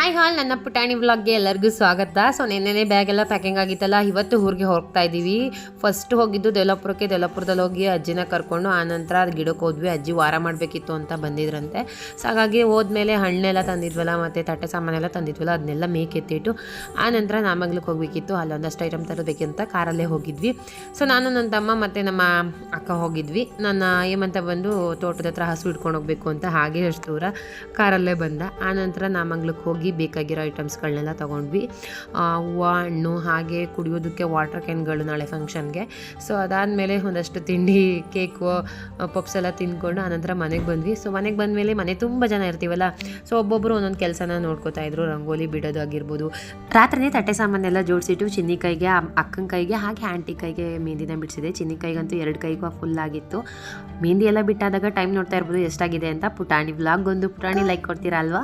Hi ಹಾಲ್ ನನ್ನ ಪುಟಾಣಿ ವ್ಲಾಗ್ಗೆ ಎಲ್ಲರಿಗೂ ಸ್ವಾಗತ. ಸೊ ನೆನ್ನೆನೇ ಬ್ಯಾಗ್ ಎಲ್ಲ ಪ್ಯಾಕಿಂಗ್ ಆಗಿತ್ತಲ್ಲ, ಇವತ್ತು ಊರಿಗೆ ಹೋಗ್ತಾ ಇದ್ದೀವಿ. ಫಸ್ಟ್ ಹೋಗಿದ್ದು ದೇವಲಾಪುರದಲ್ಲಿ ಹೋಗಿ ಅಜ್ಜಿನ ಕರ್ಕೊಂಡು ಆನಂತರ ಅದು ಗಿಡಕ್ಕೆ ಹೋದ್ವಿ. ಅಜ್ಜಿ ವಾರ ಮಾಡಬೇಕಿತ್ತು ಅಂತ ಬಂದಿದ್ರಂತೆ. ಸೊ ಹಾಗಾಗಿ ಹೋದ್ಮೇಲೆ ಹಣ್ಣೆಲ್ಲ ತಂದಿದ್ವಲ್ಲ ಮತ್ತು ತಟ್ಟೆ ಸಾಮಾನೆಲ್ಲ ತಂದಿದ್ವಲ್ಲ, ಅದನ್ನೆಲ್ಲ ಮೇಕೆತ್ತಿಟ್ಟು ಆನಂತರ ನಾಮಗ್ಲಿಕ್ಕೆ ಹೋಗಬೇಕಿತ್ತು. ಅಲ್ಲೊಂದಷ್ಟು ಐಟಮ್ ತರಬೇಕಂತ ಕಾರಲ್ಲೇ ಹೋಗಿದ್ವಿ. ಸೊ ನಾನು ನನ್ನ ತಮ್ಮ ಮತ್ತು ನಮ್ಮ ಅಕ್ಕ ಹೋಗಿದ್ವಿ. ನನ್ನ ಏಮಂತ ಬಂದು ತೋಟದ ಹತ್ರ ಹಸು ಇಟ್ಕೊಂಡು ಹೋಗಬೇಕು ಅಂತ ಹಾಗೆ ಅಷ್ಟು ದೂರ ಕಾರಲ್ಲೇ ಬಂದ. ಆನಂತರ ನಾಮಗ್ಲಿಕ್ಕೆ ಹೋಗಿ ಬೇಕಾಗಿರೋ ಐಟಮ್ಸ್ಗಳನ್ನೆಲ್ಲ ತೊಗೊಂಡ್ವಿ. ಹೂವು, ಹಣ್ಣು, ಹಾಗೆ ಕುಡಿಯೋದಕ್ಕೆ ವಾಟರ್ ಕ್ಯಾನ್ಗಳು ನಾಳೆ ಫಂಕ್ಷನ್ಗೆ. ಸೊ ಅದಾದಮೇಲೆ ಒಂದಷ್ಟು ತಿಂಡಿ, ಕೇಕು, ಪಪ್ಸ್ ಎಲ್ಲ ತಿಂದ್ಕೊಂಡು ಆನಂತರ ಮನೆಗೆ ಬಂದ್ವಿ. ಸೊ ಮನೆಗೆ ಬಂದಮೇಲೆ ಮನೆ ತುಂಬ ಜನ ಇರ್ತೀವಲ್ಲ, ಸೊ ಒಬ್ಬೊಬ್ಬರು ಒಂದೊಂದು ಕೆಲಸನ ನೋಡ್ಕೋತಾ ಇದ್ರು. ರಂಗೋಲಿ ಬಿಡೋದು ಆಗಿರ್ಬೋದು. ರಾತ್ರಿನೇ ತಟ್ಟೆ ಸಾಮಾನೆಲ್ಲ ಜೋಡಿಸಿಟ್ಟು ಚಿನ್ನಿ ಕೈಗೆ, ಅಕ್ಕನ ಕೈಗೆ, ಹಾಗೆ ಆಂಟಿ ಕೈಗೆ ಮೆಹಂದಿನ ಬಿಡಿಸಿದೆ. ಚಿನ್ನಿ ಕೈಗಂತೂ 2 ಕೈಗೂ ಫುಲ್ ಆಗಿತ್ತು. ಮೆಹಂದಿ ಎಲ್ಲ ಬಿಟ್ಟಾದಾಗ ಟೈಮ್ ನೋಡ್ತಾ ಇರ್ಬೋದು ಎಷ್ಟಾಗಿದೆ ಅಂತ. ಪುಟಾಣಿ ವ್ಲಾಗ್ ಒಂದು ಪುಟಾಣಿ ಲೈಕ್ ಕೊಡ್ತೀರಾ ಅಲ್ವಾ?